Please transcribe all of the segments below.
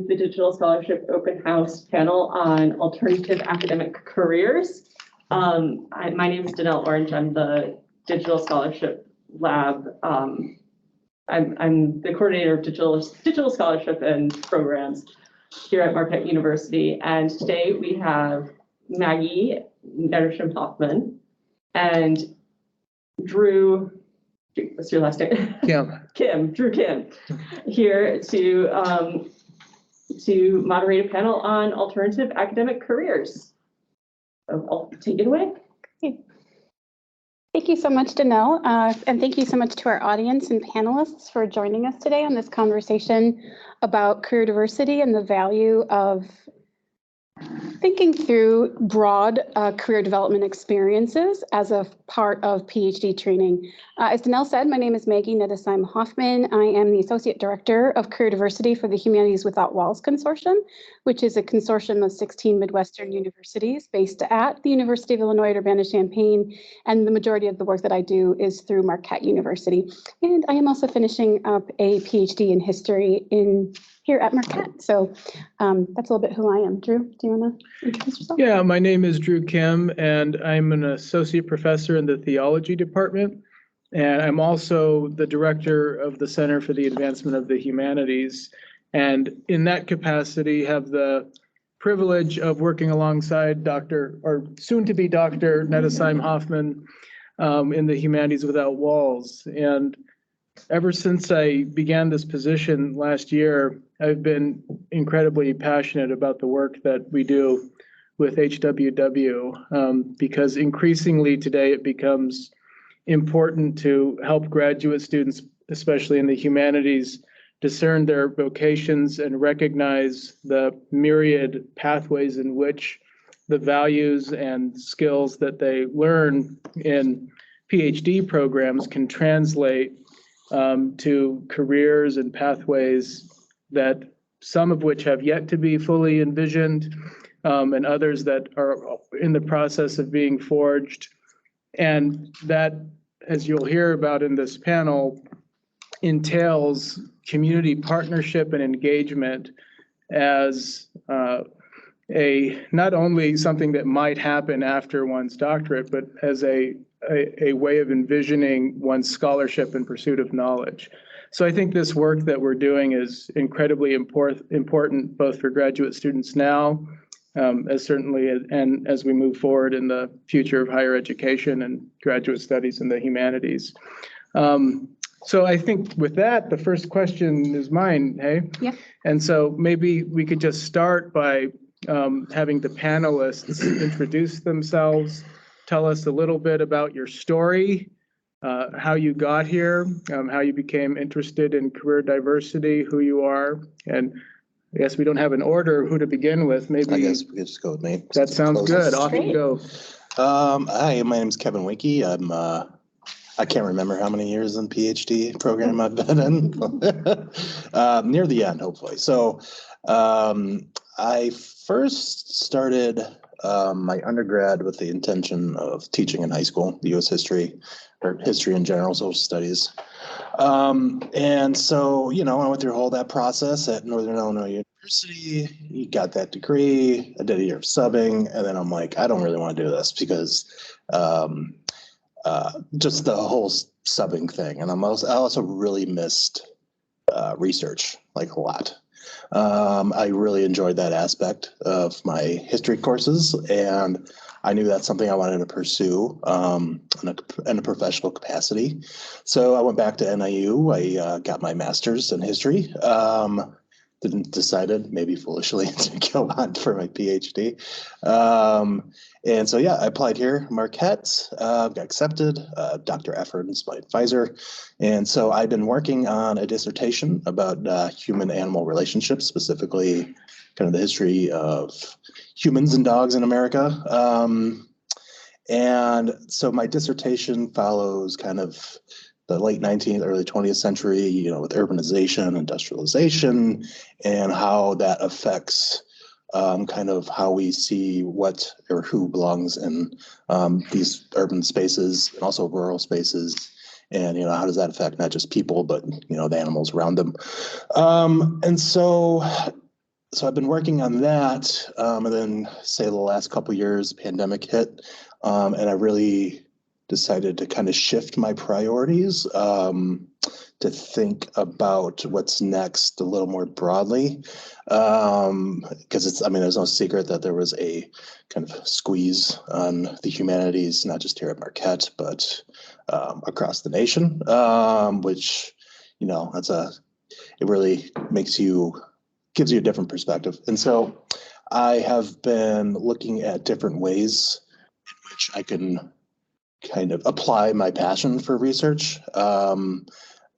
the Digital Scholarship Open House panel on alternative academic careers. My name is Danelle Orange. I'm the Digital Scholarship Lab. I'm the coordinator of digital scholarship and programs here at Marquette University. And today we have Maggie Netesheim-Hoffmann and Drew, what's your last name? Drew Kim, here to moderate a panel on alternative academic careers. So I'll take it away. Thank you so much, Danelle, and thank you so much to our audience and panelists for joining us today on this conversation about career diversity and the value of thinking through broad career development experiences as a part of PhD training. As Danelle said, my name is Maggie Netesheim-Hoffmann. I am the Associate Director of Career Diversity for the Humanities Without Walls Consortium, which is a consortium of 16 Midwestern universities based at the University of Illinois at Urbana-Champaign, and the majority of the work that I do is through Marquette University. And I am also finishing up a PhD in history here at Marquette. So that's a little bit who I am. Drew, do you want to introduce yourself? Yeah, my name is Drew Kim, and I'm an associate professor in the theology department. And I'm also the director of the Center for the Advancement of the Humanities. And in that capacity, have the privilege of working alongside soon-to-be Dr. Netesheim-Hoffmann in the Humanities Without Walls. And ever since I began this position last year, I've been incredibly passionate about the work that we do with HWW, because increasingly today it becomes important to help graduate students, especially in the humanities, discern their vocations and recognize the myriad pathways in which the values and skills that they learn in PhD programs can translate to careers and pathways that some of which have yet to be fully envisioned, and others that are in the process of being forged. And that, as you'll hear about in this panel, entails community partnership and engagement as not only something that might happen after one's doctorate, but as a way of envisioning one's scholarship and pursuit of knowledge. So I think this work that we're doing is incredibly important both for graduate students now, and as we move forward in the future of higher education and graduate studies in the humanities. So I think with that, the first question is mine, hey? Yeah. And so maybe we could just start by having the panelists introduce themselves, tell us a little bit about your story, how you got here, how you became interested in career diversity, who you are, and I guess we don't have an order of who to begin with. Maybe I guess we could just go with me. That sounds good. Off you go. Hi, my name is Kevin Wienke. I can't remember how many years in PhD program I've been in. Near the end, hopefully. So I first started my undergrad with the intention of teaching in high school, the U.S. history, or history in general, social studies. And so, I went through that process at Northern Illinois University. You got that degree. I did a year of subbing, and then I'm like, I don't really want to do this because just the whole subbing thing. And I also really missed research, like a lot. I really enjoyed that aspect of my history courses, and I knew that's something I wanted to pursue in a professional capacity. So I went back to NIU. I got my master's in history. Decided, maybe foolishly, to go on for my PhD. And so, I applied here, Marquette, got accepted. Dr. Efford is my advisor. And so I've been working on a dissertation about human-animal relationships, specifically kind of the history of humans and dogs in America. And so my dissertation follows kind of the late 19th, early 20th century, with urbanization, industrialization, and how that affects kind of how we see what or who belongs in these urban spaces and also rural spaces. And, how does that affect not just people, but, the animals around them. And so so I've been working on that, and then say the last couple of years, pandemic hit, and I really decided to kind of shift my priorities to think about what's next a little more broadly, because there's no secret that there was a kind of squeeze on the humanities, not just here at Marquette, but across the nation, which, it really gives you a different perspective. And so I have been looking at different ways in which I can kind of apply my passion for research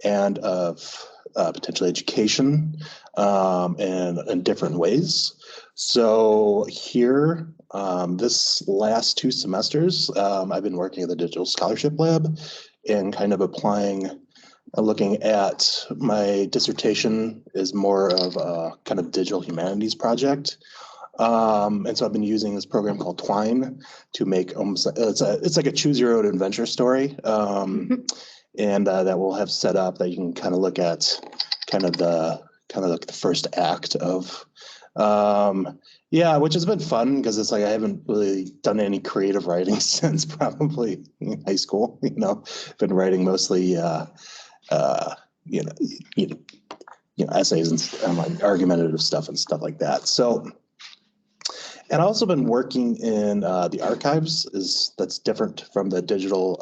and of potentially education in different ways. So here, this last 2 semesters, I've been working at the Digital Scholarship Lab and kind of looking at my dissertation is more of a kind of digital humanities project. And so I've been using this program called Twine to make it's like a choose your own adventure story. And that we'll have set up that you can kind of look at kind of like the first act of, which has been fun because it's like I haven't really done any creative writing since probably in high school. Been writing mostly essays and like argumentative stuff and stuff like that. So, and I've also been working in the archives. That's different from the digital.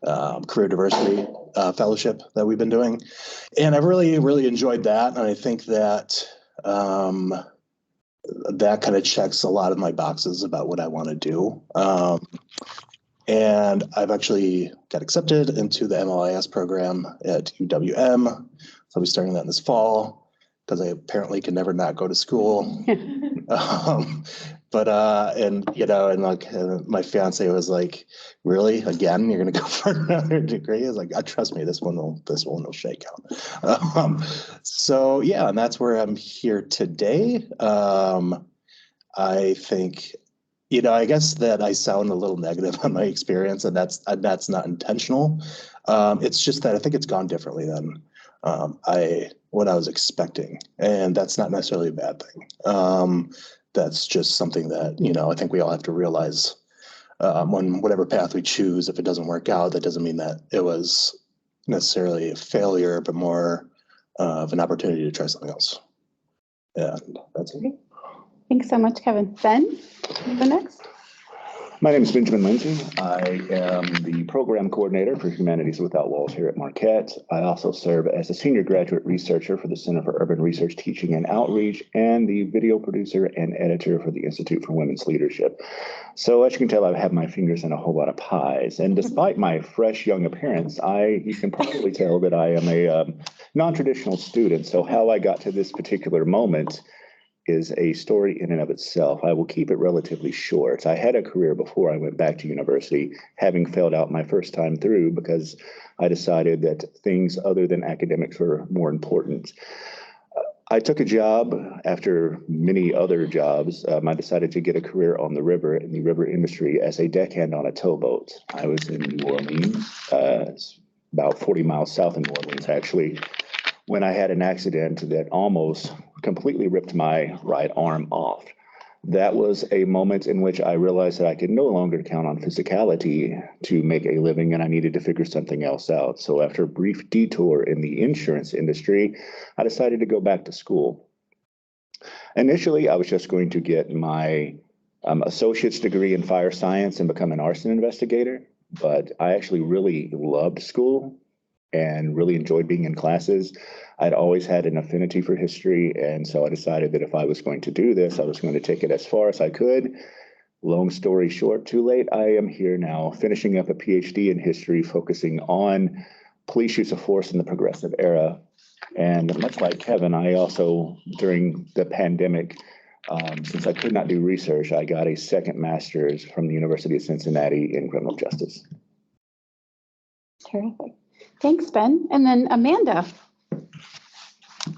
The career diversity fellowship that we've been doing, and I've really enjoyed that. And I think that that kind of checks a lot of my boxes about what I want to do. And I've actually got accepted into the MLIS program at UWM. So I'll be starting that this fall because I apparently can never not go to school. My fiance was like, "Really? Again? You're gonna go for another degree?" I was like, "Trust me, this one will shake out." So yeah, and that's where I'm here today. I think, I guess that I sound a little negative on my experience, and that's not intentional. It's just that I think it's gone differently than what I was expecting, and that's not necessarily a bad thing. That's just something that, I think we all have to realize when whatever path we choose, if it doesn't work out, that doesn't mean that it was necessarily a failure, but more of an opportunity to try something else. And that's it. Thanks so much, Kevin. Ben, the next. My name is Benjamin Lindsey. I am the program coordinator for Humanities Without Walls here at Marquette. I also serve as a senior graduate researcher for the Center for Urban Research, Teaching and Outreach, and the video producer and editor for the Institute for Women's Leadership. So as you can tell, I have my fingers in a whole lot of pies. And despite my fresh young appearance, you can probably tell that I am a non-traditional student. So how I got to this particular moment is a story in and of itself. I will keep it relatively short. I had a career before I went back to university, having failed out my first time through because I decided that things other than academics were more important. I took a job after many other jobs. I decided to get a career on the river, in the river industry, as a deckhand on a towboat. I was in New Orleans, it's about 40 miles south of New Orleans, actually, when I had an accident that almost completely ripped my right arm off. That was a moment in which I realized that I could no longer count on physicality to make a living, and I needed to figure something else out. So after a brief detour in the insurance industry, I decided to go back to school. Initially, I was just going to get my associate's degree in fire science and become an arson investigator, but I actually really loved school and really enjoyed being in classes. I'd always had an affinity for history, and so I decided that if I was going to do this, I was going to take it as far as I could. Long story short, too late, I am here now, finishing up a PhD in history, focusing on police use of force in the progressive era. And much like Kevin, I also, during the pandemic, since I could not do research, I got a second master's from the University of Cincinnati in criminal justice. Terrific. Thanks, Ben. And then Amanda,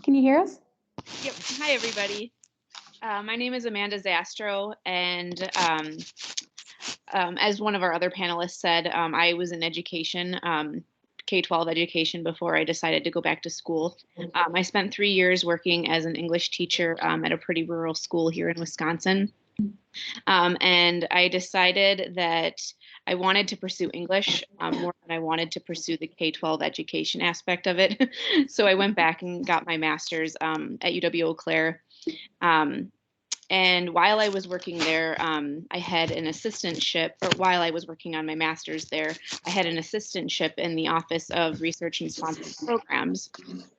can you hear us? Yep. Hi, everybody. My name is Amanda Zastrow, and as one of our other panelists said, I was in education, K-12 education before I decided to go back to school. I spent 3 years working as an English teacher at a pretty rural school here in Wisconsin. And I decided that I wanted to pursue English more than I wanted to pursue the K-12 education aspect of it. So I went back and got my master's at UW-Eau Claire. And while I was working there, I had an assistantship, or while I was working on my master's there, I had an assistantship in the Office of Research and Sponsored Programs.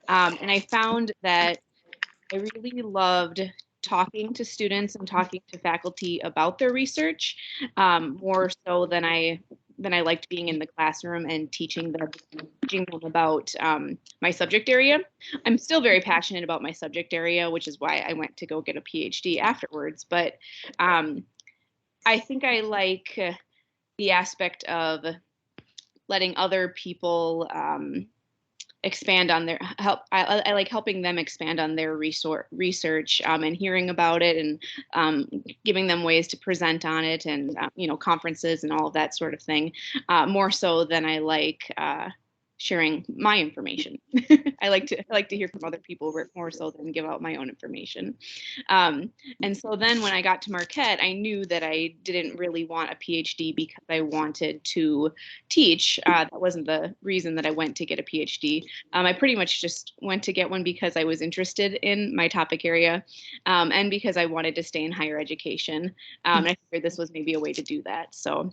And I found that I really loved talking to students and talking to faculty about their research, more so than I liked being in the classroom and teaching them about my subject area. I'm still very passionate about my subject area, which is why I went to go get a PhD afterwards. But I think I like the aspect of letting other people expand on their help. I like helping them expand on their research and hearing about it and giving them ways to present on it and conferences and all of that sort of thing, more so than I like sharing my information. I like to hear from other people more so than give out my own information. And so then when I got to Marquette, I knew that I didn't really want a PhD because I wanted to teach. That wasn't the reason that I went to get a PhD. I pretty much just went to get one because I was interested in my topic area and because I wanted to stay in higher education. And I figured this was maybe a way to do that. So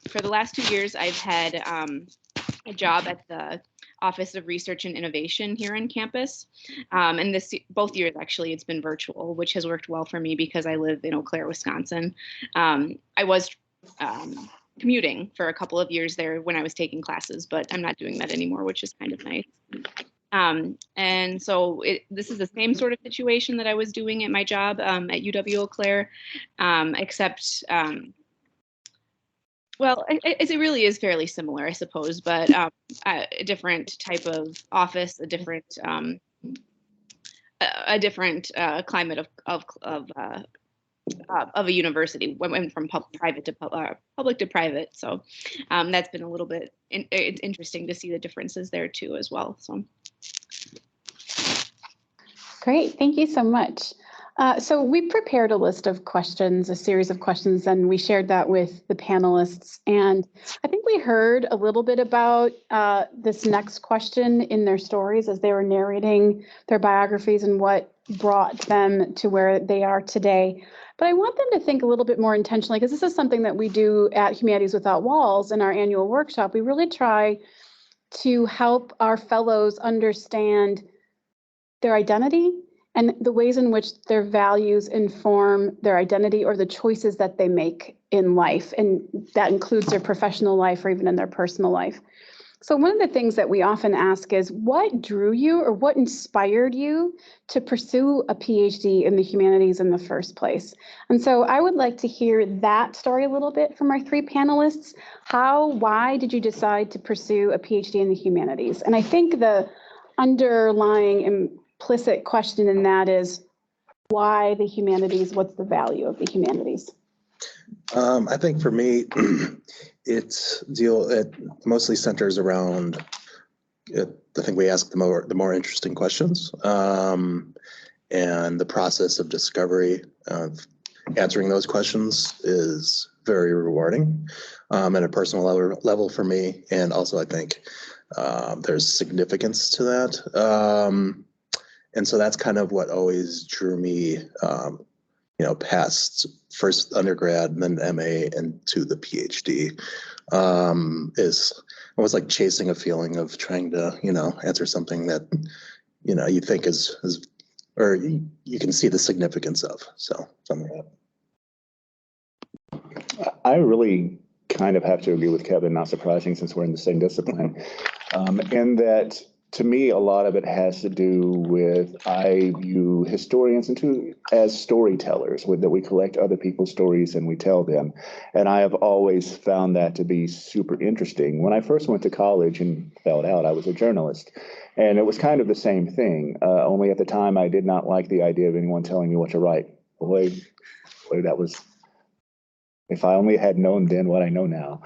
for the last 2 years, I've had a job at the Office of Research and Innovation here on campus. And both years, actually, it's been virtual, which has worked well for me because I live in Eau Claire, Wisconsin. I was commuting for a couple of years there when I was taking classes, but I'm not doing that anymore, which is kind of nice. And so this is the same sort of situation that I was doing at my job at UW-Eau Claire, except well, it really is fairly similar, I suppose, but a different type of office, a different climate of a university. Went from public to private, so that's been a little bit it's interesting to see the differences there too as well. So great, thank you so much. So we prepared a list of questions, a series of questions, and we shared that with the panelists. And I think we heard a little bit about this next question in their stories as they were narrating their biographies and what brought them to where they are today. But I want them to think a little bit more intentionally, because this is something that we do at Humanities Without Walls in our annual workshop. We really try to help our fellows understand their identity and the ways in which their values inform their identity or the choices that they make in life. And that includes their professional life or even in their personal life. So one of the things that we often ask is, what drew you or what inspired you to pursue a PhD in the humanities in the first place? And so I would like to hear that story a little bit from our three panelists. Why did you decide to pursue a PhD in the humanities? And I think the underlying implicit question in that is, why the humanities? What's the value of the humanities? I think for me, it mostly centers around, I think we ask the more interesting questions, and the process of discovery of answering those questions is very rewarding at a personal level for me. And also I think there's significance to that. And so that's kind of what always drew me, past first undergrad and then MA and to the PhD, is almost like chasing a feeling of trying to, answer something that, you think is or you can see the significance of. So something like that. I really kind of have to agree with Kevin, not surprising since we're in the same discipline, in that to me, a lot of it has to do with, I view historians as storytellers, that we collect other people's stories and we tell them. And I have always found that to be super interesting. When I first went to college and fell out, I was a journalist. And it was kind of the same thing, only at the time I did not like the idea of anyone telling me what to write. Boy, that was, if I only had known then what I know now.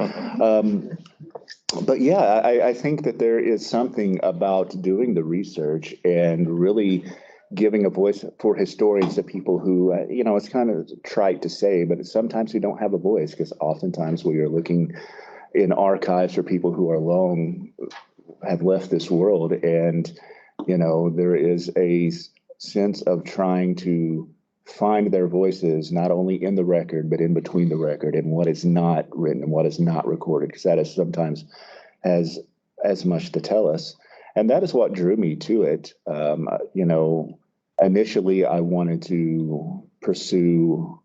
But yeah, I think that there is something about doing the research and really giving a voice for historians to people who, it's kind of trite to say, but sometimes we don't have a voice because oftentimes we are looking in archives for people who are long, have left this world. And, there is a sense of trying to find their voices, not only in the record, but in between the record and what is not written and what is not recorded, because that is sometimes has as much to tell us. And that is what drew me to it. Initially I wanted to pursue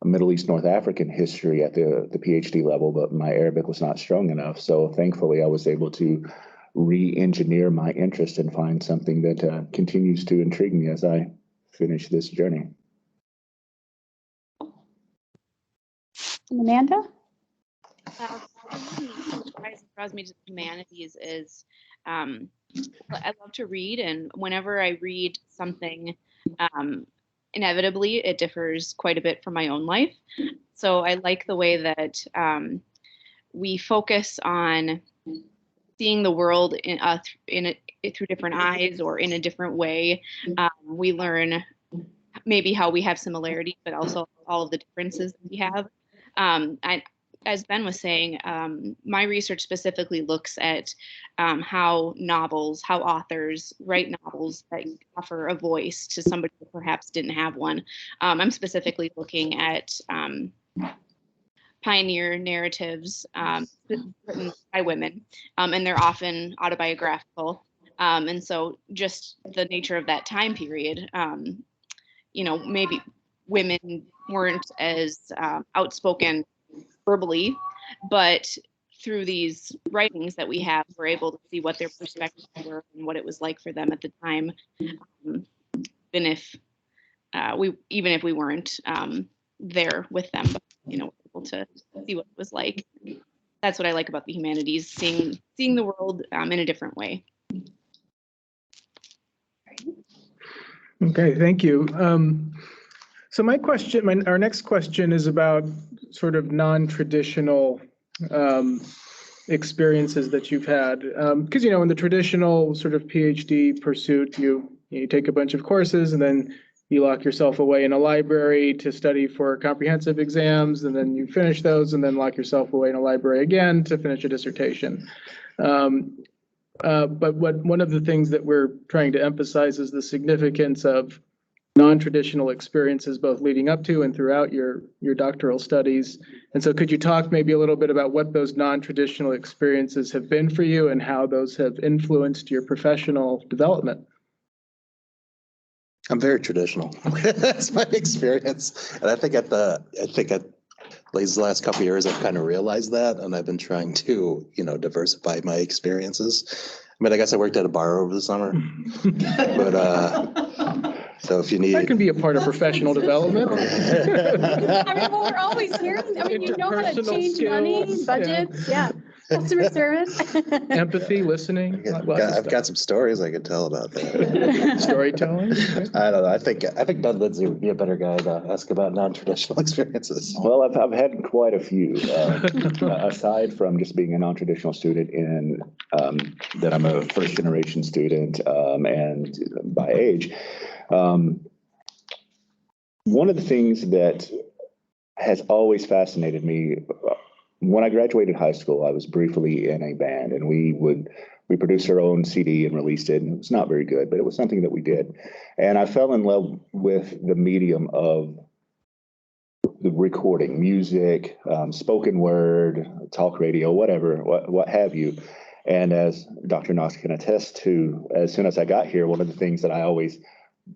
Middle East, North African history at the PhD level, but my Arabic was not strong enough. So thankfully I was able to re-engineer my interest and find something that continues to intrigue me as I finish this journey. Amanda? What draws me to the humanities is I love to read, and whenever I read something, inevitably it differs quite a bit from my own life. So I like the way that we focus on seeing the world through different eyes or in a different way. We learn maybe how we have similarities, but also all of the differences that we have. As Ben was saying, my research specifically looks at how authors write novels that offer a voice to somebody who perhaps didn't have one. I'm specifically looking at pioneer narratives written by women, and they're often autobiographical. And so just the nature of that time period, maybe women weren't as outspoken verbally, but through these writings that we have, we're able to see what their perspectives were and what it was like for them at the time, even if we weren't there with them, but, we're able to see what it was like. That's what I like about the humanities, seeing the world in a different way. Okay, thank you. So our next question is about sort of non-traditional experiences that you've had. Because, in the traditional sort of PhD pursuit, you take a bunch of courses and then you lock yourself away in a library to study for comprehensive exams, and then you finish those and then lock yourself away in a library again to finish a dissertation. But one of the things that we're trying to emphasize is the significance of non-traditional experiences, both leading up to and throughout your doctoral studies. And so could you talk maybe a little bit about what those non-traditional experiences have been for you and how those have influenced your professional development? I'm very traditional. That's my experience. And I think at these last couple of years, I've kind of realized that, and I've been trying to, diversify my experiences. I mean, I guess I worked at a bar over the summer, but so if you need, that can be a part of professional development. Well, we're always hearing. You know how to change money, budgets, yeah. Customer service, empathy, listening. I've got some stories I could tell about that. Storytelling. I don't know. I think Ben Linzy would be a better guy to ask about non-traditional experiences. Well, I've had quite a few. Aside from just being a non-traditional student in that I'm a first-generation student and by age. One of the things that has always fascinated me, when I graduated high school, I was briefly in a band, and we produced our own CD and released it, and it was not very good, but it was something that we did. And I fell in love with the medium of the recording, music, spoken word, talk radio, whatever, what have you. And as Dr. Knox can attest to, as soon as I got here, one of the things that I always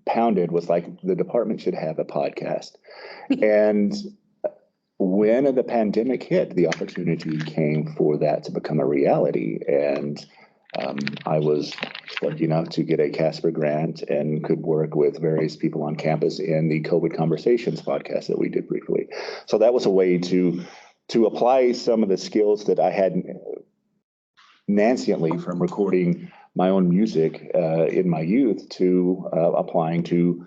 pounded was like, the department should have a podcast. And when the pandemic hit, the opportunity came for that to become a reality. And I was lucky enough to get a Casper grant and could work with various people on campus in the COVID Conversations podcast that we did briefly. So that was a way to apply some of the skills that I had nanciently from recording my own music in my youth to applying to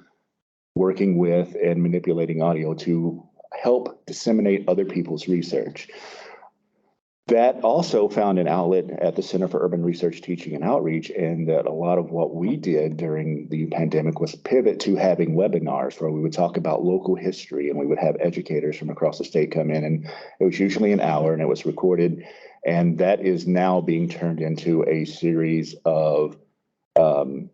working with and manipulating audio to help disseminate other people's research. that also found an outlet at the Center for Urban Research, Teaching and Outreach, and that a lot of what we did during the pandemic was pivot to having webinars where we would talk about local history, and we would have educators from across the state come in, and it was usually an hour and it was recorded. And that is now being turned into a series of, the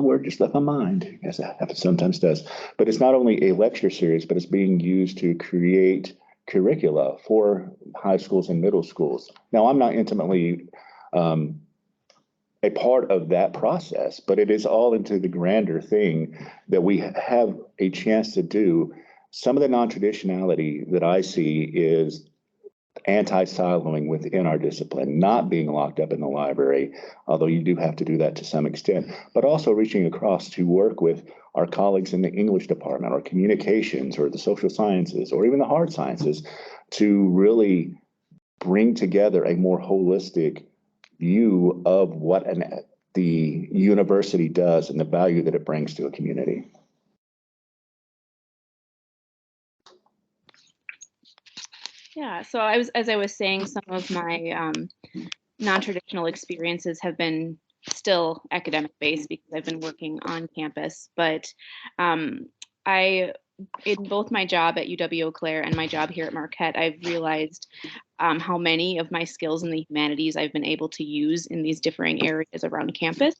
word just left my mind, as it sometimes does. But it's not only a lecture series, but it's being used to create curricula for high schools and middle schools. Now, I'm not intimately a part of that process, but it is all into the grander thing that we have a chance to do. Some of the non-traditionality that I see is anti-siloing within our discipline, not being locked up in the library, although you do have to do that to some extent, but also reaching across to work with our colleagues in the English department or communications or the social sciences or even the hard sciences to really bring together a more holistic view of what the university does and the value that it brings to a community. Yeah, so as I was saying, some of my non-traditional experiences have been still academic based because I've been working on campus, but in both my job at UW-Eau Claire and my job here at Marquette, I've realized how many of my skills in the humanities I've been able to use in these differing areas around campus.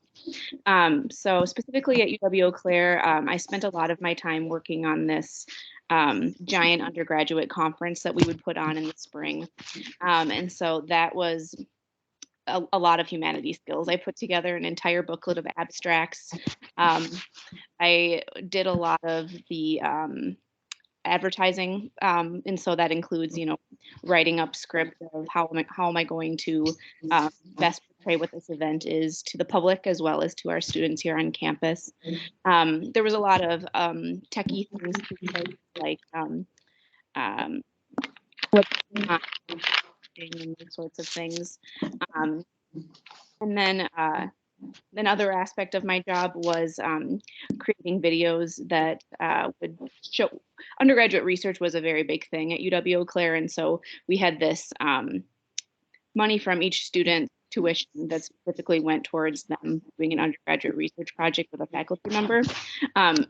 So specifically at UW-Eau Claire, I spent a lot of my time working on this giant undergraduate conference that we would put on in the spring. And so that was a lot of humanities skills. I put together an entire booklet of abstracts. I did a lot of the advertising, and so that includes, writing up script of how am I going to best portray what this event is to the public as well as to our students here on campus. There was a lot of techie things too, like and those sorts of things. And then another aspect of my job was creating videos that would show. Undergraduate research was a very big thing at UW-Eau Claire, and so we had this money from each student tuition that specifically went towards them doing an undergraduate research project with a faculty member.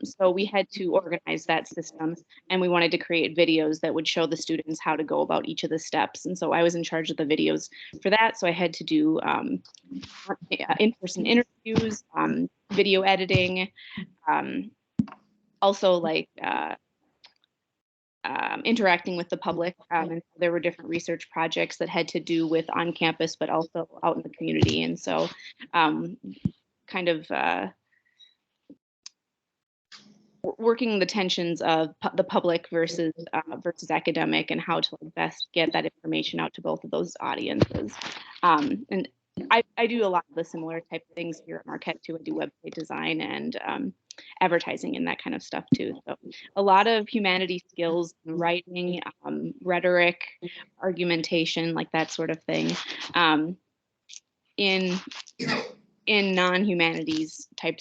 So we had to organize that system, and we wanted to create videos that would show the students how to go about each of the steps. And so I was in charge of the videos for that. So I had to do in-person interviews, video editing, also like interacting with the public. And there were different research projects that had to do with on campus, but also out in the community. And so kind of working the tensions of the public versus academic and how to best get that information out to both of those audiences. And I do a lot of the similar type of things here at Marquette too. I do website design and advertising and that kind of stuff too. So a lot of humanities skills, writing, rhetoric, argumentation, like that sort of thing, in non-humanities type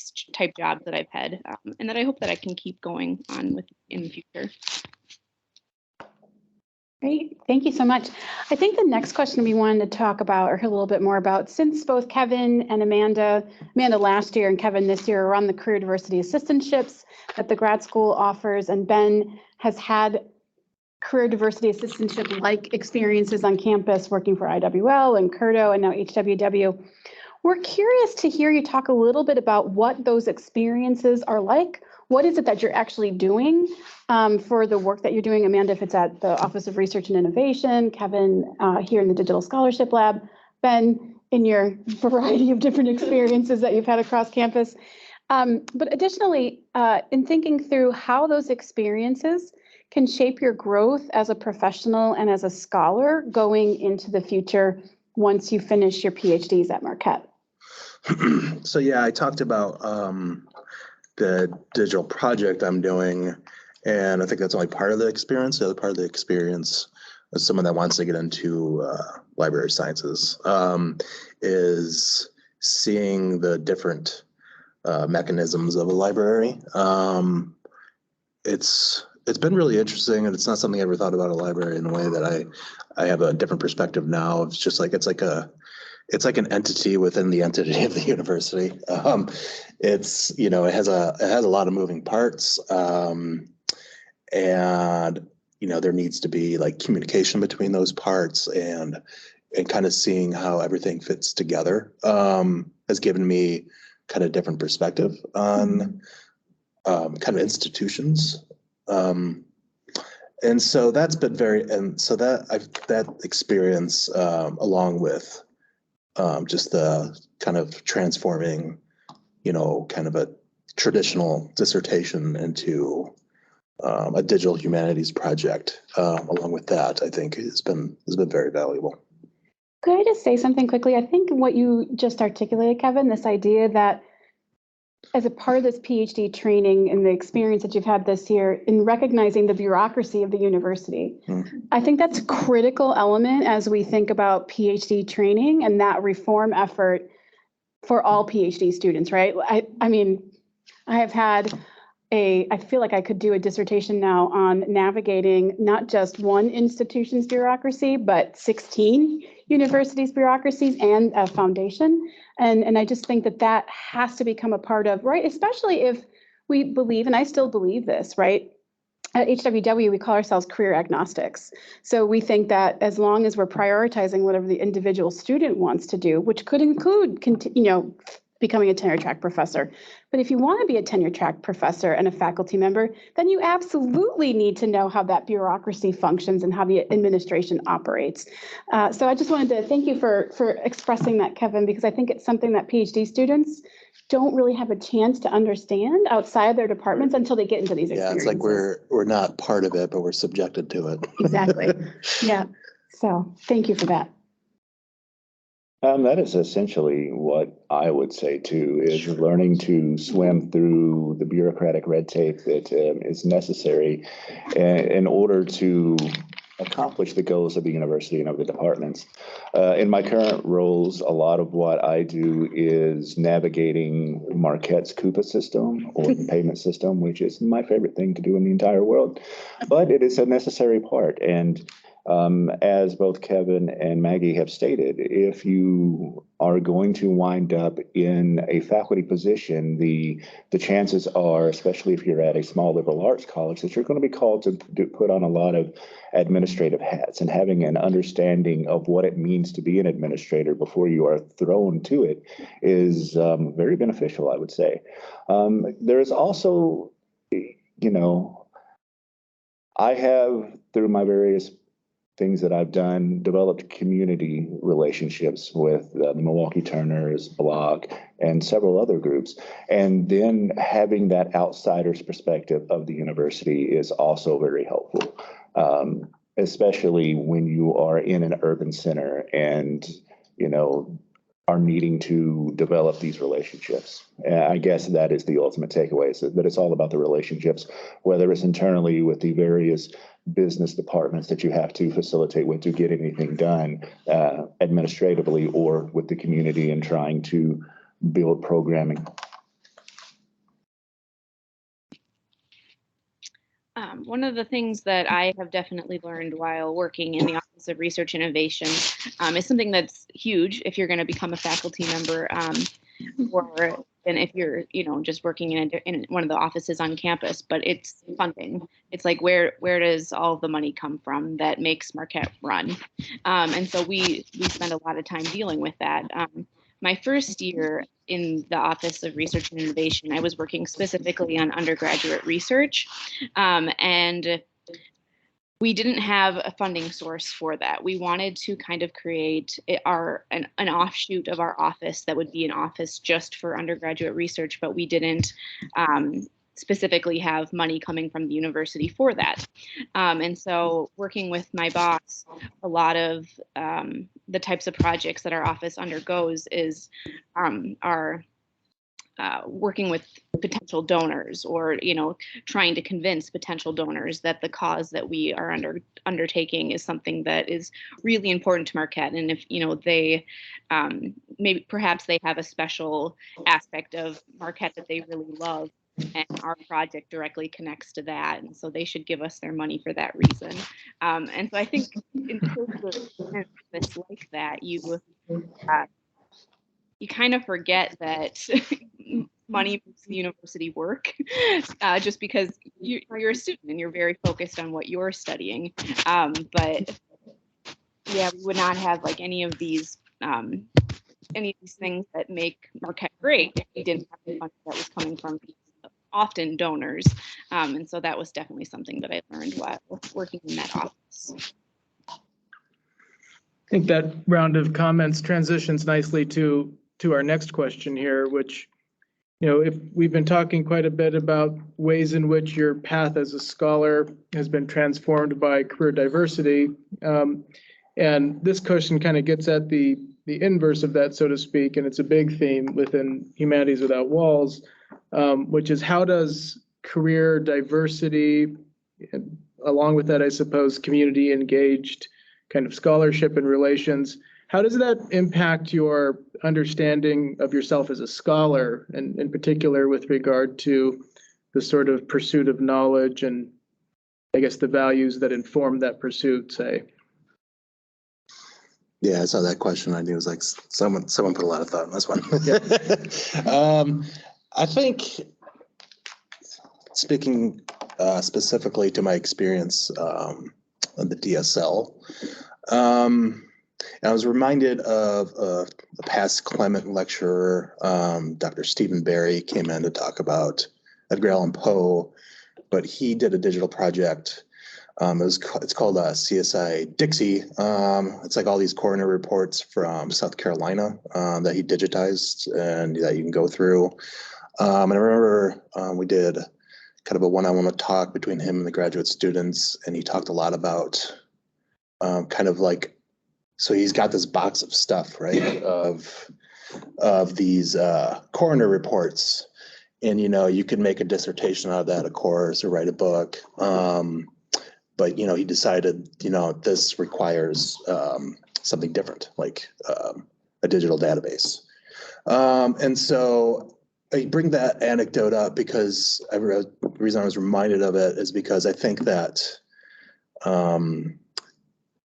jobs that I've had, and that I hope that I can keep going on with in the future. Great, thank you so much. I think the next question we wanted to talk about or hear a little bit more about, since both Kevin and Amanda last year and Kevin this year are on the career diversity assistantships that the grad school offers, and Ben has had career diversity assistantship-like experiences on campus working for IWL and CURDO and now HWW. We're curious to hear you talk a little bit about what those experiences are like. What is it that you're actually doing for the work that you're doing? Amanda, if it's at the Office of Research and Innovation, Kevin here in the Digital Scholarship Lab, Ben in your variety of different experiences that you've had across campus. But additionally, in thinking through how those experiences can shape your growth as a professional and as a scholar going into the future once you finish your PhDs at Marquette. So yeah, I talked about the digital project I'm doing, and I think that's only part of the experience. The other part of the experience as someone that wants to get into library sciences is seeing the different mechanisms of a library. It's it's been really interesting, and it's not something I ever thought about a library in the way that I have a different perspective now. It's just like it's like an entity within the entity of the university. It's, you know, it has a lot of moving parts, and you know, there needs to be like communication between those parts, and kind of seeing how everything fits together has given me kind of different perspective on kind of institutions. And so that's been that experience, along with just the kind of transforming, you know, kind of a traditional dissertation into a digital humanities project, along with that, I think has been very valuable. Could I just say something quickly? I think what you just articulated, Kevin, this idea that as a part of this PhD training and the experience that you've had this year in recognizing the bureaucracy of the university, I think that's a critical element as we think about PhD training and that reform effort for all PhD students, right? I mean, I feel like I could do a dissertation now on navigating not just one institution's bureaucracy, but 16 universities' bureaucracies and a foundation. And I just think that has to become a part of, right? Especially if we believe, and I still believe this, right? At HWW, we call ourselves career agnostics. So we think that as long as we're prioritizing whatever the individual student wants to do, which could include, becoming a tenure track professor. But if you want to be a tenure track professor and a faculty member, then you absolutely need to know how that bureaucracy functions and how the administration operates. So I just wanted to thank you for expressing that, Kevin, because I think it's something that PhD students don't really have a chance to understand outside their departments until they get into these experiences. Yeah, it's like we're not part of it, but we're subjected to it. Exactly. Yeah. So thank you for that. That is essentially what I would say too, is learning to swim through the bureaucratic red tape that is necessary in order to accomplish the goals of the university and of the departments. In my current roles, a lot of what I do is navigating Marquette's Coupa system, or the payment system, which is my favorite thing to do in the entire world, but it is a necessary part. And as both Kevin and Maggie have stated, if you are going to wind up in a faculty position, the chances are, especially if you're at a small liberal arts college, that you're going to be called to put on a lot of administrative hats, and having an understanding of what it means to be an administrator before you are thrown to it is very beneficial, I would say. There is also, I have, through my various things that I've done, developed community relationships with the Milwaukee Turners, Block, and several other groups. And then having that outsider's perspective of the university is also very helpful, especially when you are in an urban center and, are needing to develop these relationships. I guess that is the ultimate takeaway, is that it's all about the relationships, whether it's internally with the various business departments that you have to facilitate with to get anything done administratively, or with the community and trying to build programming. One of the things that I have definitely learned while working in the Office of Research Innovation is something that's huge if you're going to become a faculty member, and if you're, just working in one of the offices on campus. But it's funding. It's like, where does all the money come from that makes Marquette run? And so we spend a lot of time dealing with that. My first year in the Office of Research and Innovation, I was working specifically on undergraduate research, and we didn't have a funding source for that. We wanted to kind of create an offshoot of our office that would be an office just for undergraduate research, but we didn't specifically have money coming from the university for that. And so working with my boss, a lot of the types of projects that our office undergoes is our working with potential donors, or trying to convince potential donors that the cause that we are undertaking is something that is really important to Marquette. And if they perhaps they have a special aspect of Marquette that they really love, and our project directly connects to that, and so they should give us their money for that reason. And so I think in terms of it's like that, you kind of forget that money makes the university work, just because you're a student and you're very focused on what you're studying. But yeah, we would not have like any of these things that make Marquette great if we didn't have the money that was coming from often donors. And so that was definitely something that I learned while working in that office. I think that round of comments transitions nicely to our next question here, which, if we've been talking quite a bit about ways in which your path as a scholar has been transformed by career diversity. And this question kind of gets at the inverse of that, so to speak, and it's a big theme within Humanities Without Walls, which is how does career diversity, and along with that, I suppose, community engaged kind of scholarship and relations, how does that impact your understanding of yourself as a scholar, and in particular with regard to the sort of pursuit of knowledge and I guess the values that inform that pursuit, say? Yeah, I saw that question. I knew it was like someone put a lot of thought in this one. I think, speaking specifically to my experience on the DSL, I was reminded of a past Clement lecturer, Dr. Stephen Barry, came in to talk about Edgar Allan Poe, but he did a digital project. It's called CSI Dixie. It's like all these coroner reports from South Carolina that he digitized and that you can go through. And I remember we did kind of a one-on-one talk between him and the graduate students, and he talked a lot about kind of like, so he's got this box of stuff, right, of these coroner reports, and you could make a dissertation out of that, of course, or write a book. But he decided, this requires something different, like a digital database. And so I bring that anecdote up because the reason I was reminded of it is because I think that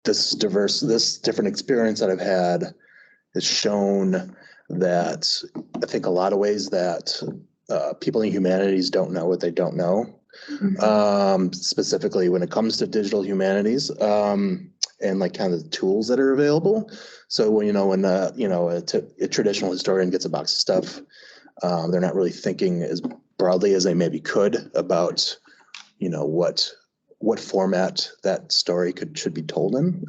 this different experience that I've had has shown that I think a lot of ways that people in humanities don't know what they don't know. Specifically when it comes to digital humanities, and like kind of the tools that are available. So when a traditional historian gets a box of stuff, they're not really thinking as broadly as they maybe could about what format that story should be told in.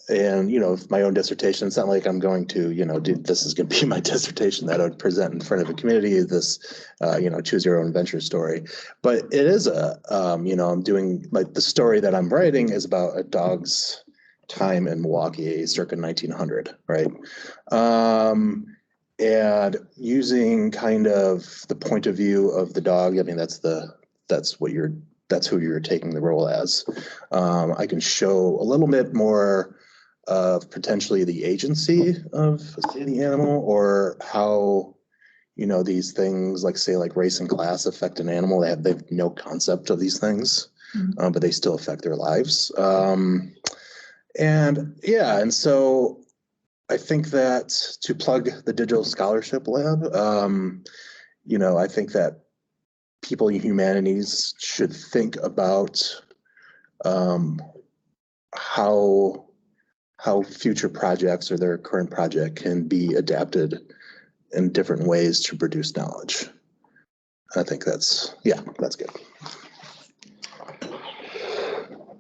And my own dissertation, it's not like I'm going to this is going to be my dissertation that I would present in front of a community, this choose your own adventure story. But it is I'm doing, like, the story that I'm writing is about a dog's time in Milwaukee circa 1900, right? And using kind of the point of view of the dog, I mean, that's who you're taking the role as. I can show a little bit more of potentially the agency of the animal, or how these things like race and class affect an animal. They have no concept of these things, but they still affect their lives. And so I think that to plug the Digital Scholarship Lab, I think that people in humanities should think about how future projects or their current project can be adapted in different ways to produce knowledge. I think that's good.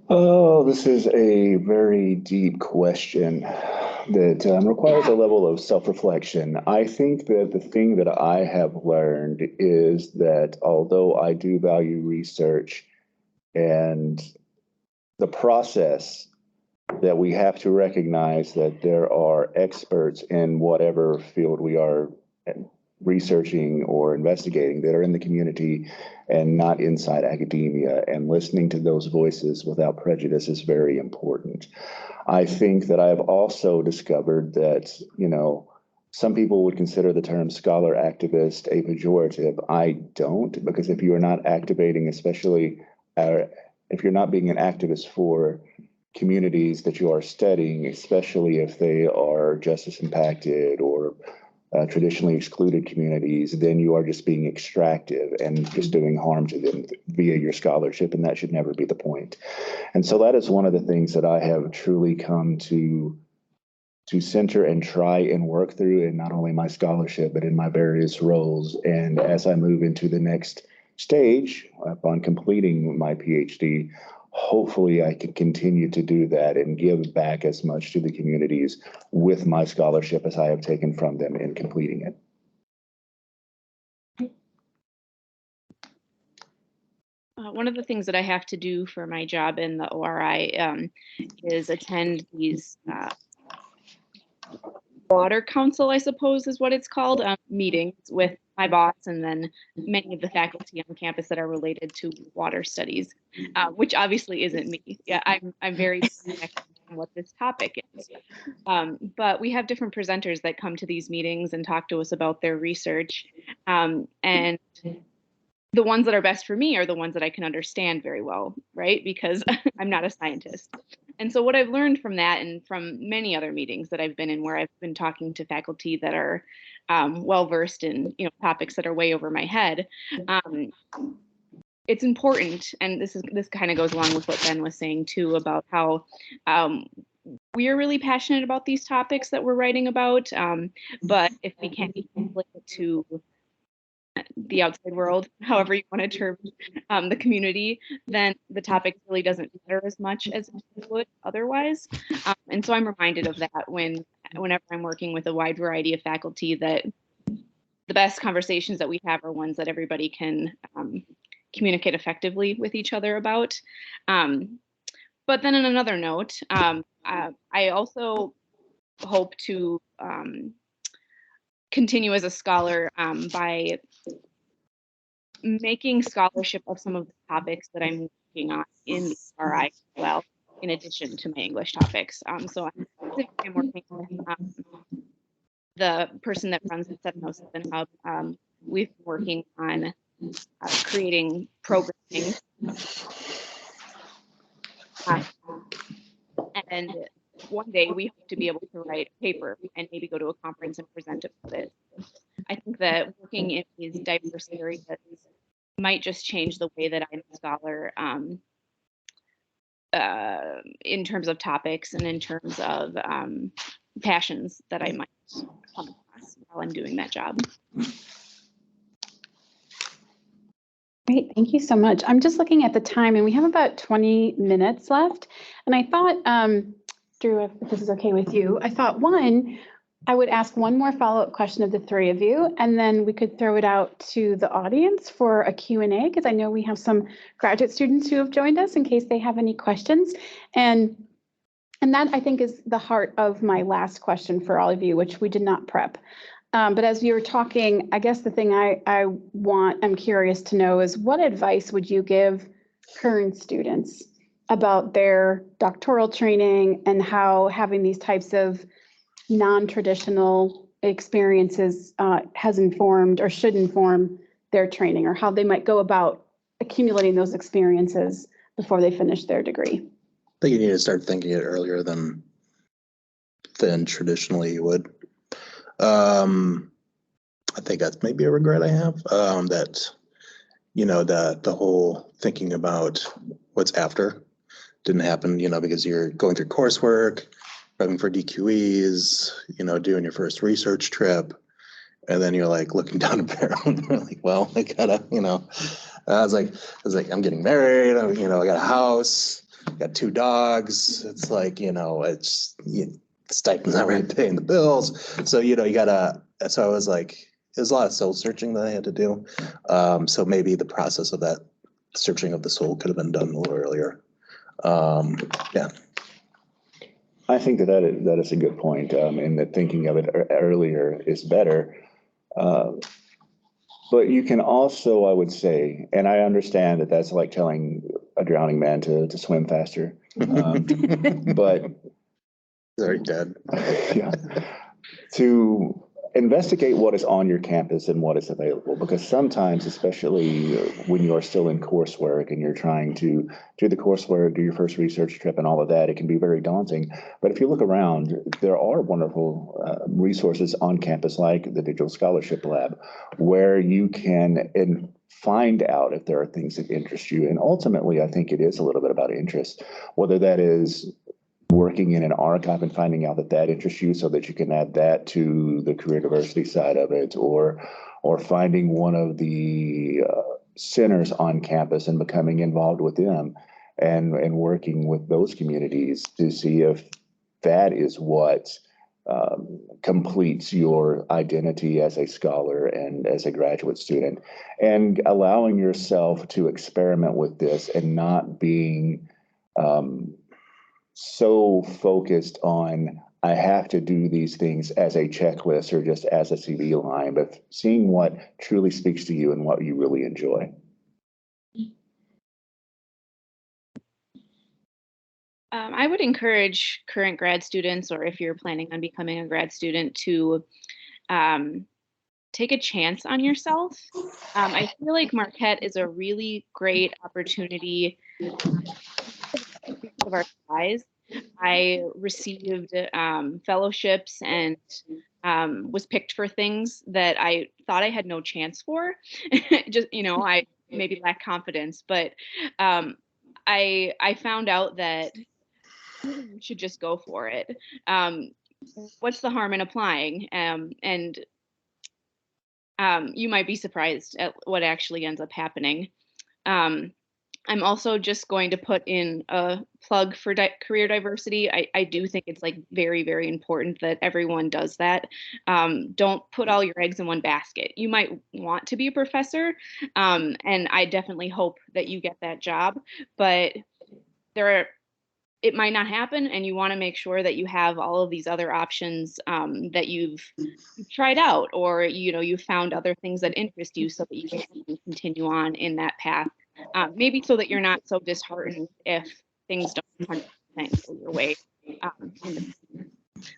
Oh, this is a very deep question that requires a level of self-reflection. I think that the thing that I have learned is that although I do value research and the process, that we have to recognize that there are experts in whatever field we are researching or investigating that are in the community and not inside academia, and listening to those voices without prejudice is very important. I think that I've also discovered that, Some people would consider the term scholar activist a pejorative. I don't, because if you are not activating, especially if you're not being an activist for communities that you are studying, especially if they are justice impacted or traditionally excluded communities, then you are just being extractive and just doing harm to them via your scholarship, and that should never be the point. And so that is one of the things that I have truly come to center and try and work through in not only my scholarship, but in my various roles. And as I move into the next stage upon completing my PhD, hopefully I can continue to do that and give back as much to the communities with my scholarship as I have taken from them in completing it. One of the things that I have to do for my job in the ORI is attend these water council, I suppose is what it's called, meetings with my boss and then many of the faculty on campus that are related to water studies, which obviously isn't me. Yeah, I'm very connected on what this topic is. But we have different presenters that come to these meetings and talk to us about their research. And the ones that are best for me are the ones that I can understand very well, right? Because I'm not a scientist. And so what I've learned from that and from many other meetings that I've been in where I've been talking to faculty that are well-versed in topics that are way over my head, it's important, and this kind of goes along with what Ben was saying too about how we are really passionate about these topics that we're writing about, but if we can't translate it to the outside world, however you want to term the community, then the topic really doesn't matter as much as it would otherwise. And so I'm reminded of that whenever I'm working with a wide variety of faculty, that the best conversations that we have are ones that everybody can communicate effectively with each other about. But then on another note, I also hope to continue as a scholar by making scholarship of some of the topics that I'm working on in the RI as well, in addition to my English topics. So I'm working with the person that runs the 707 Hub. We've been working on creating programming. And one day we hope to be able to write a paper and maybe go to a conference and present about it. I think that working in these diverse areas might just change the way that I'm a scholar in terms of topics and in terms of passions that I might come across while I'm doing that job. Great, thank you so much. I'm just looking at the time and we have about 20 minutes left. And I thought, Drew, if this is okay with you, I thought I would ask one more follow-up question of the three of you, and then we could throw it out to the audience for a Q&A, because I know we have some graduate students who have joined us in case they have any questions. And that, I think, is the heart of my last question for all of you, which we did not prep. But as you were talking, I guess the thing I'm curious to know is, what advice would you give current students about their doctoral training and how having these types of non-traditional experiences has informed or should inform their training, or how they might go about accumulating those experiences before they finish their degree? I think you need to start thinking it earlier than traditionally you would. I think that's maybe a regret I have, that, the whole thinking about what's after didn't happen, because you're going through coursework, prepping for DQEs, doing your first research trip, and then you're like looking down a barrel and you're like, well, I gotta, I was like, I'm getting married, I got a house, got 2 dogs. It's like, stipend's not really paying the bills. So, so I was like, there's a lot of soul searching that I had to do. So maybe the process of that searching of the soul could have been done a little earlier. Yeah. I think that is a good point, and that thinking of it earlier is better. But you can also, I would say, and I understand that that's like telling a drowning man to swim faster, but he's already dead. Yeah, to investigate what is on your campus and what is available, because sometimes, especially when you are still in coursework and you're trying to do the coursework, do your first research trip and all of that, it can be very daunting. But if you look around, there are wonderful resources on campus like the Digital Scholarship Lab, where you can find out if there are things that interest you. And ultimately, I think it is a little bit about interest, whether that is working in an archive and finding out that that interests you so that you can add that to the career diversity side of it, or finding one of the centers on campus and becoming involved with them and working with those communities to see if that is what completes your identity as a scholar and as a graduate student, and allowing yourself to experiment with this and not being so focused on, I have to do these things as a checklist or just as a CV line, but seeing what truly speaks to you and what you really enjoy. I would encourage current grad students, or if you're planning on becoming a grad student, to take a chance on yourself. I feel like Marquette is a really great opportunity of our size. I received fellowships and was picked for things that I thought I had no chance for. Just, I maybe lacked confidence, but I found out that you should just go for it. What's the harm in applying? And you might be surprised at what actually ends up happening. I'm also just going to put in a plug for career diversity. I do think it's like very, very important that everyone does that. Don't put all your eggs in one basket. You might want to be a professor, and I definitely hope that you get that job, but it might not happen, and you want to make sure that you have all of these other options that you've tried out, or you found other things that interest you so that you can continue on in that path. Maybe so that you're not so disheartened if things don't 100% go your way.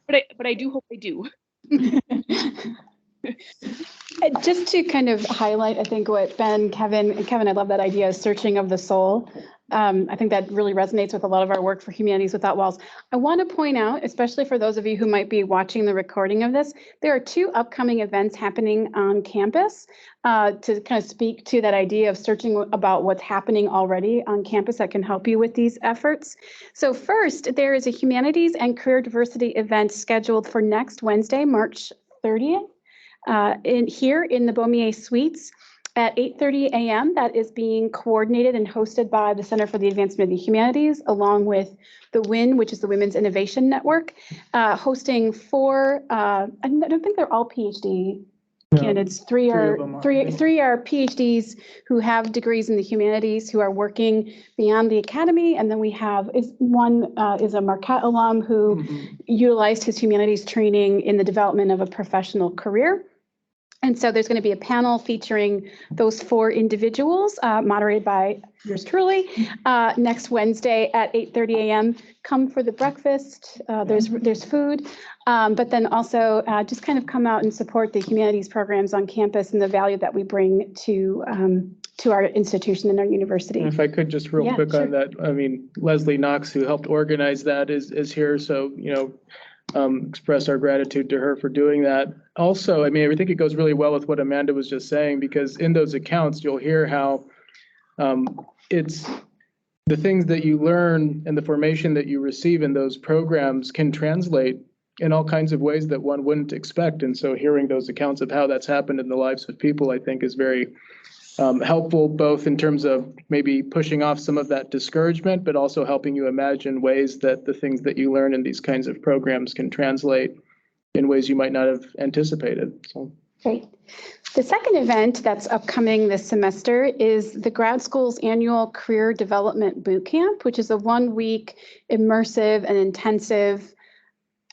But I do hope they do. Just to kind of highlight, I think what Kevin, I love that idea of searching of the soul. I think that really resonates with a lot of our work for Humanities Without Walls. I want to point out, especially for those of you who might be watching the recording of this, there are 2 upcoming events happening on campus to kind of speak to that idea of searching about what's happening already on campus that can help you with these efforts. So first, there is a Humanities and Career Diversity event scheduled for next Wednesday, March 30th. Here in the Beaumier Suites at 8:30 a.m. That is being coordinated and hosted by the Center for the Advancement of the Humanities, along with the WIN, which is the Women's Innovation Network, hosting 4, I don't think they're all PhD candidates. Three are PhDs who have degrees in the humanities, who are working beyond the academy. And then we have one is a Marquette alum who utilized his humanities training in the development of a professional career. And so there's going to be a panel featuring those 4 individuals, moderated by yours truly, next Wednesday at 8:30 a.m. Come for the breakfast. There's food, but then also just kind of come out and support the humanities programs on campus and the value that we bring to our institution and our university. If I could just real quick on that, I mean, Leslie Knox, who helped organize that, is here. So, express our gratitude to her for doing that. Also, I mean, I think it goes really well with what Amanda was just saying, because in those accounts, you'll hear how it's the things that you learn and the formation that you receive in those programs can translate in all kinds of ways that one wouldn't expect. And so hearing those accounts of how that's happened in the lives of people, I think is very helpful, both in terms of maybe pushing off some of that discouragement, but also helping you imagine ways that the things that you learn in these kinds of programs can translate in ways you might not have anticipated. So. Great. The second event that's upcoming this semester is the grad school's annual Career Development Bootcamp, which is a 1-week immersive and intensive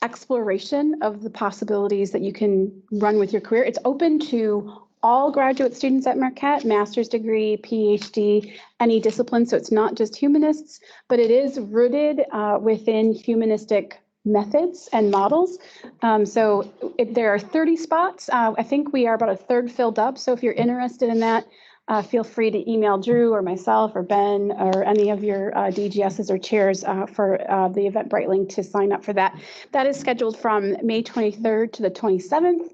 exploration of the possibilities that you can run with your career. It's open to all graduate students at Marquette, master's degree, PhD, any discipline. So it's not just humanists, but it is rooted within humanistic methods and models. There are 30 spots. I think we are about a third filled up. So if you're interested in that, feel free to email Drew or myself or Ben or any of your DGSs or chairs for the Eventbrite link to sign up for that. That is scheduled from May 23rd to the 27th.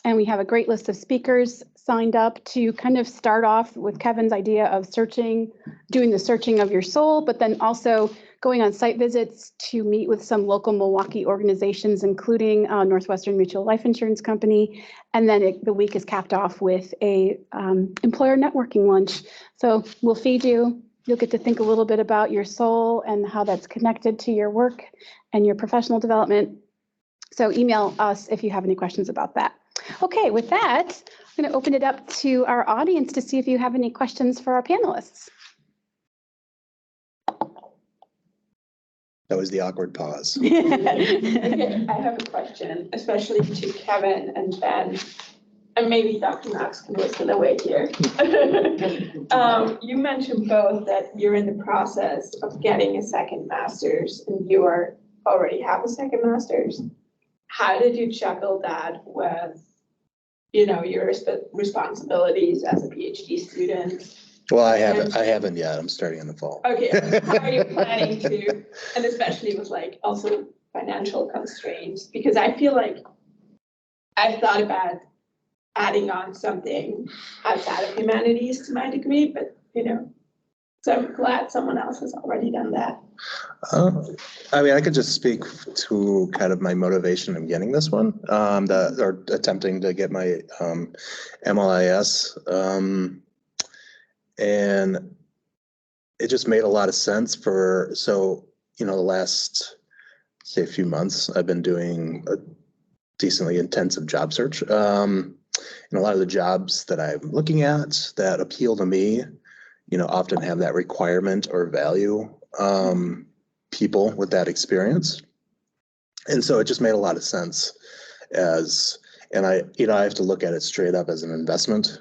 And we have a great list of speakers signed up to kind of start off with Kevin's idea of doing the searching of your soul, but then also going on site visits to meet with some local Milwaukee organizations, including Northwestern Mutual Life Insurance Company. And then the week is capped off with a employer networking lunch. So we'll feed you. You'll get to think a little bit about your soul and how that's connected to your work and your professional development. So email us if you have any questions about that. Okay, with that, I'm going to open it up to our audience to see if you have any questions for our panelists. That was the awkward pause. Okay, I have a question, especially to Kevin and Ben, and maybe Dr. Knox can listen away here. You mentioned both that you're in the process of getting a second master's and you already have a second master's. How did you juggle that with, your responsibilities as a PhD student? Well, I haven't yet. I'm starting in the fall. Okay, how are you planning to, and especially with also financial constraints? Because I feel like I've thought about adding on something outside of humanities to my degree, but so I'm glad someone else has already done that. I could just speak to kind of my motivation in getting this one, or attempting to get my MLIS. And it just made a lot of sense the last, say, a few months, I've been doing a decently intensive job search. And a lot of the jobs that I'm looking at that appeal to me, often have that requirement or value people with that experience. And so it just made a lot of sense I have to look at it straight up as an investment.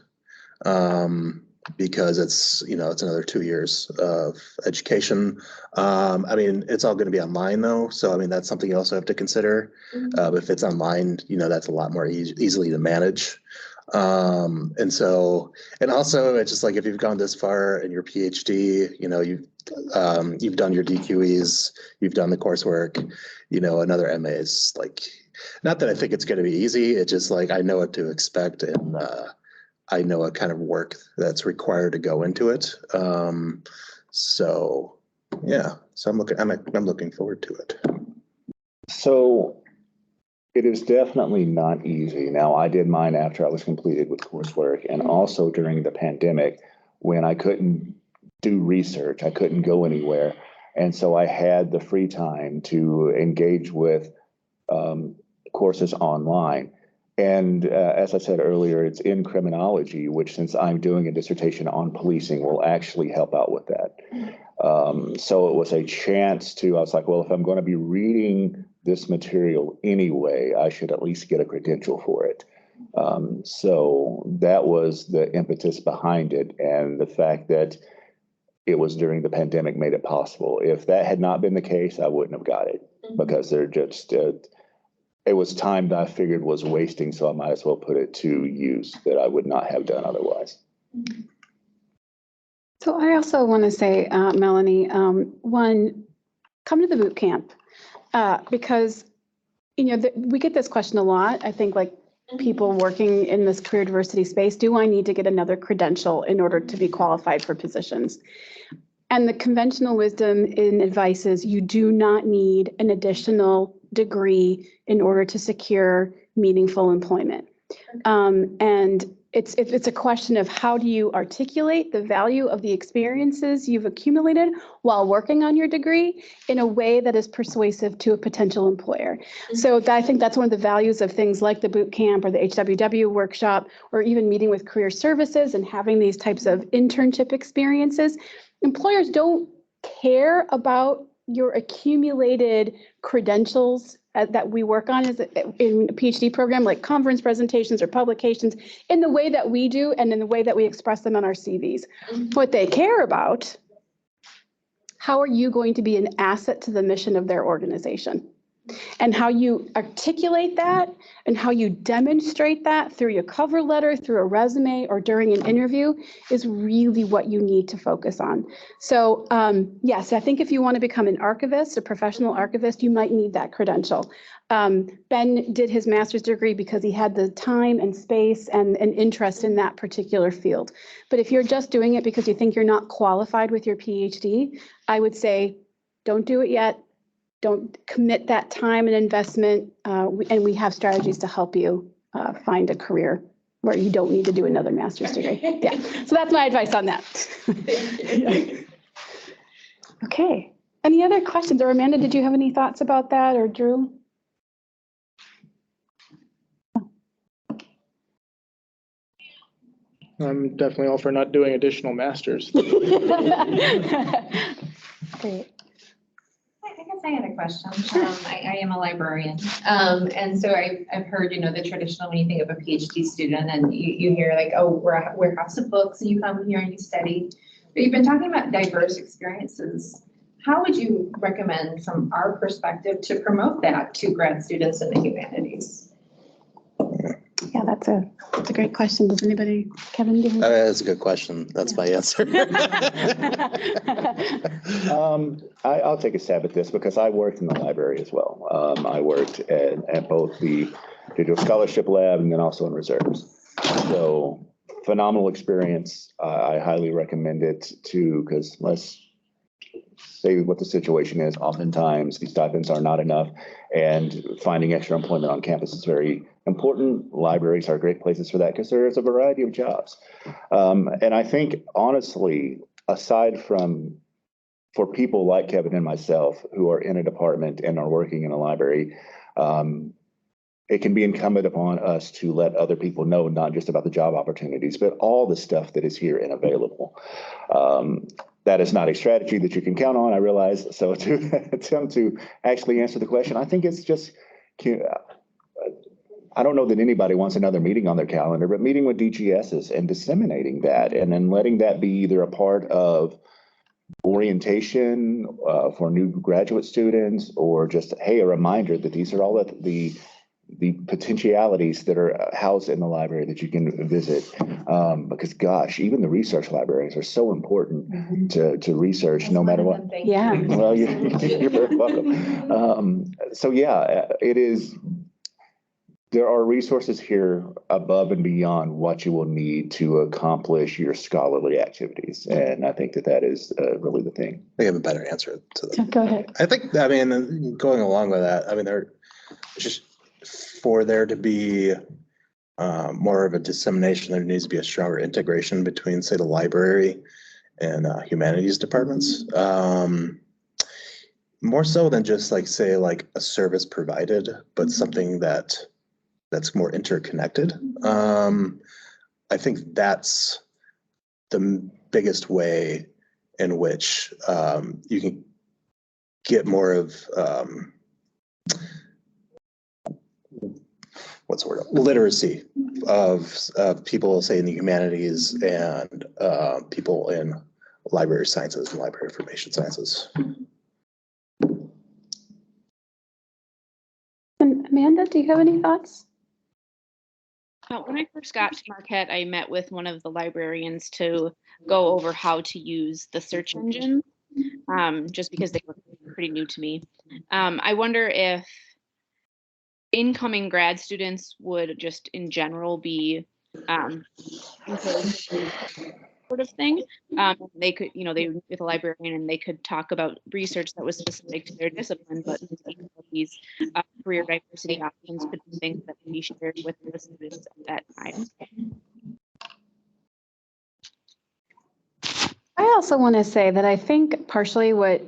Because it's another 2 years of education. It's all going to be online though. So, that's something you also have to consider. If it's online, that's a lot more easily to manage. And also it's just like, if you've gone this far in your PhD, you've done your DQEs, you've done the coursework, another MA is not that I think it's going to be easy. It's just I know what to expect, and I know what kind of work that's required to go into it. So I'm looking forward to it. So it is definitely not easy. Now, I did mine after I was completed with coursework, and also during the pandemic when I couldn't do research, I couldn't go anywhere. And so I had the free time to engage with courses online. And as I said earlier, it's in criminology, which, since I'm doing a dissertation on policing, will actually help out with that. So it was a chance I was like, well, if I'm going to be reading this material anyway, I should at least get a credential for it. So that was the impetus behind it. And the fact that it was during the pandemic made it possible. If that had not been the case, I wouldn't have got it, because they're just... it was time that I figured was wasting, so I might as well put it to use that I would not have done otherwise. So I also want to say, Melanie, come to the boot camp, because, we get this question a lot. I think people working in this career diversity space, do I need to get another credential in order to be qualified for positions? And the conventional wisdom in advice is you do not need an additional degree in order to secure meaningful employment. And it's a question of how do you articulate the value of the experiences you've accumulated while working on your degree in a way that is persuasive to a potential employer. So I think that's one of the values of things like the boot camp or the HWW workshop, or even meeting with career services and having these types of internship experiences. Employers don't care about your accumulated credentials that we work on in a PhD program, like conference presentations or publications, in the way that we do and in the way that we express them on our CVs. What they care about, how are you going to be an asset to the mission of their organization? And how you articulate that and how you demonstrate that through your cover letter, through a resume, or during an interview is really what you need to focus on. So yes, I think if you want to become an archivist, a professional archivist, you might need that credential. Ben did his master's degree because he had the time and space and an interest in that particular field. But if you're just doing it because you think you're not qualified with your PhD, I would say, don't do it yet. Don't commit that time and investment, and we have strategies to help you find a career where you don't need to do another master's degree. Yeah, so that's my advice on that. Okay, any other questions? Or Amanda, did you have any thoughts about that, or Drew? I'm definitely all for not doing additional masters. Great. I guess I had a question. I am a librarian. And so I've heard, the traditional, when you think of a PhD student and you hear like, oh, we're a warehouse of books and you come here and you study. But you've been talking about diverse experiences. How would you recommend from our perspective to promote that to grad students in the humanities? Yeah, that's a great question. Does anybody, Kevin? Do you That's a good question. That's my answer. I'll take a stab at this because I worked in the library as well. I worked at both the Digital Scholarship Lab and then also in reserves. So phenomenal experience. I highly recommend it too, because let's say what the situation is. Oftentimes these stipends are not enough, and finding extra employment on campus is very important. Libraries are great places for that because there is a variety of jobs. And I think, honestly, aside from for people like Kevin and myself who are in a department and are working in a library, it can be incumbent upon us to let other people know not just about the job opportunities, but all the stuff that is here and available. That is not a strategy that you can count on, I realize. So to attempt to actually answer the question, I think it's just, I don't know that anybody wants another meeting on their calendar, but meeting with DGSs and disseminating that, and then letting that be either a part of orientation for new graduate students, or just, hey, a reminder that these are all the potentialities that are housed in the library that you can visit. Because gosh, even the research libraries are so important to research, no matter what. Yeah. Well, you're very welcome. So yeah, it is. There are resources here above and beyond what you will need to accomplish your scholarly activities. And I think that is really the thing. I have a better answer to that. Go ahead. I think, going along with that, they're just for there to be more of a dissemination, there needs to be a stronger integration between, say, the library and humanities departments. More so than just say a service provided, but something that's more interconnected. I think that's the biggest way in which you can get more of literacy of people, say, in the humanities and people in library sciences and library information sciences. And Amanda, do you have any thoughts? When I first got to Marquette, I met with one of the librarians to go over how to use the search engine, just because they were pretty new to me. I wonder if incoming grad students would just in general be encouraged to do sort of thing. They could, they would meet with a librarian and they could talk about research that was specific to their discipline, but these career diversity options could be things that can be shared with the students at that time. I also want to say that I think partially what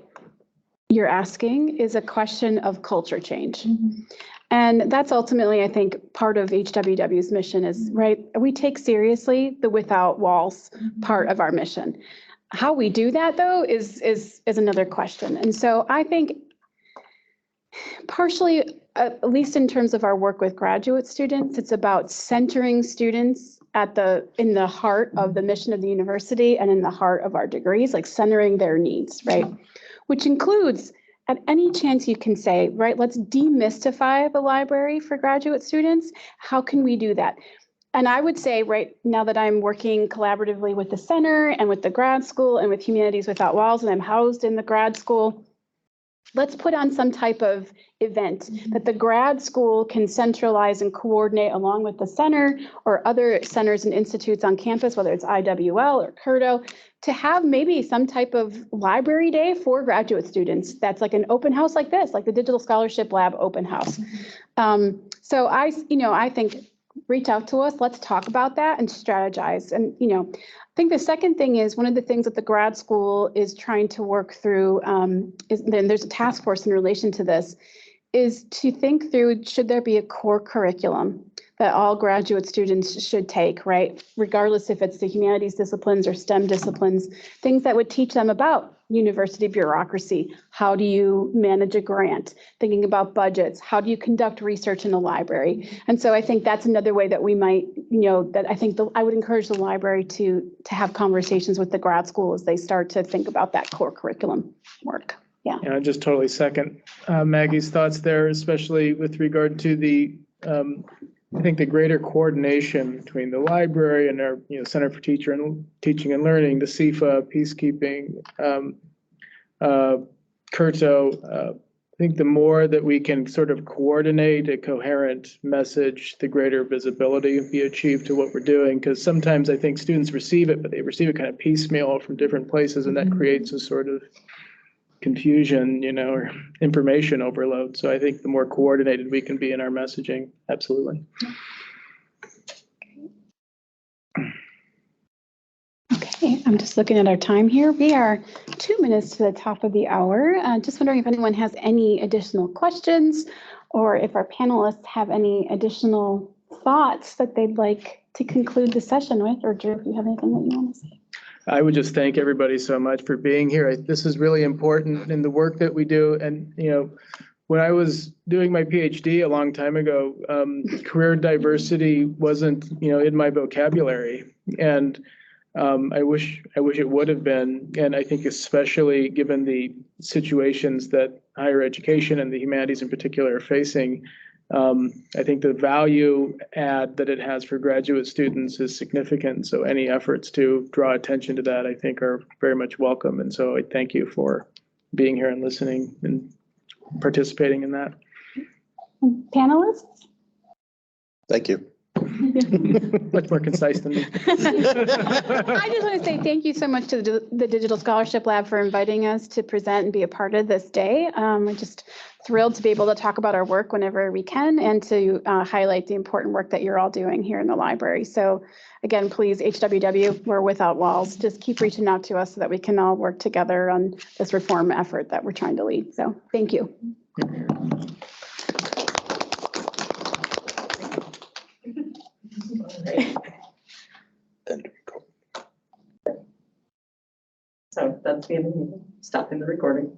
you're asking is a question of culture change. And that's ultimately, I think, part of HWW's mission is, right, we take seriously the without walls part of our mission. How we do that, though, is another question. And so I think partially, at least in terms of our work with graduate students, it's about centering students in the heart of the mission of the university and in the heart of our degrees, like centering their needs, right? Which includes at any chance you can say, right, let's demystify the library for graduate students. How can we do that? And I would say right now that I'm working collaboratively with the center and with the grad school and with Humanities Without Walls, and I'm housed in the grad school, let's put on some type of event that the grad school can centralize and coordinate along with the center or other centers and institutes on campus, whether it's IWL or CURDO, to have maybe some type of library day for graduate students. That's like an open house like this, like the Digital Scholarship Lab open house. So I think reach out to us, let's talk about that and strategize. And, I think the second thing is one of the things that the grad school is trying to work through, then there's a task force in relation to this, is to think through, should there be a core curriculum that all graduate students should take, right? Regardless if it's the humanities disciplines or STEM disciplines, things that would teach them about university bureaucracy. How do you manage a grant? Thinking about budgets. How do you conduct research in a library? And so I think that's another way that we might, that I think I would encourage the library to have conversations with the grad school as they start to think about that core curriculum work. Yeah. I just totally second Maggie's thoughts there, especially with regard to the I think the greater coordination between the library and our Center for Teaching and Learning, the CIFA, peacekeeping, CURTO. I think the more that we can sort of coordinate a coherent message, the greater visibility will be achieved to what we're doing. Because sometimes I think students receive it, but they receive it kind of piecemeal from different places, and that creates a sort of confusion, or information overload. So I think the more coordinated we can be in our messaging, absolutely. Okay, I'm just looking at our time here. We are 2 minutes to the top of the hour. Just wondering if anyone has any additional questions or if our panelists have any additional thoughts that they'd like to conclude the session with, or Drew, if you have anything that you want to say. I would just thank everybody so much for being here. This is really important in the work that we do. And, when I was doing my PhD a long time ago, career diversity wasn't, in my vocabulary. And I wish it would have been. And I think especially given the situations that higher education and the humanities in particular are facing, I think the value add that it has for graduate students is significant. So any efforts to draw attention to that, I think, are very much welcome. And so I thank you for being here and listening and participating in that. Panelists? Thank you. Much more concise than me. I just want to say thank you so much to the Digital Scholarship Lab for inviting us to present and be a part of this day. We're just thrilled to be able to talk about our work whenever we can and to highlight the important work that you're all doing here in the library. So again, please, HWW, we're Without Walls. Just keep reaching out to us so that we can all work together on this reform effort that we're trying to lead. So thank you. So that's the end of the meeting. Stopping the recording.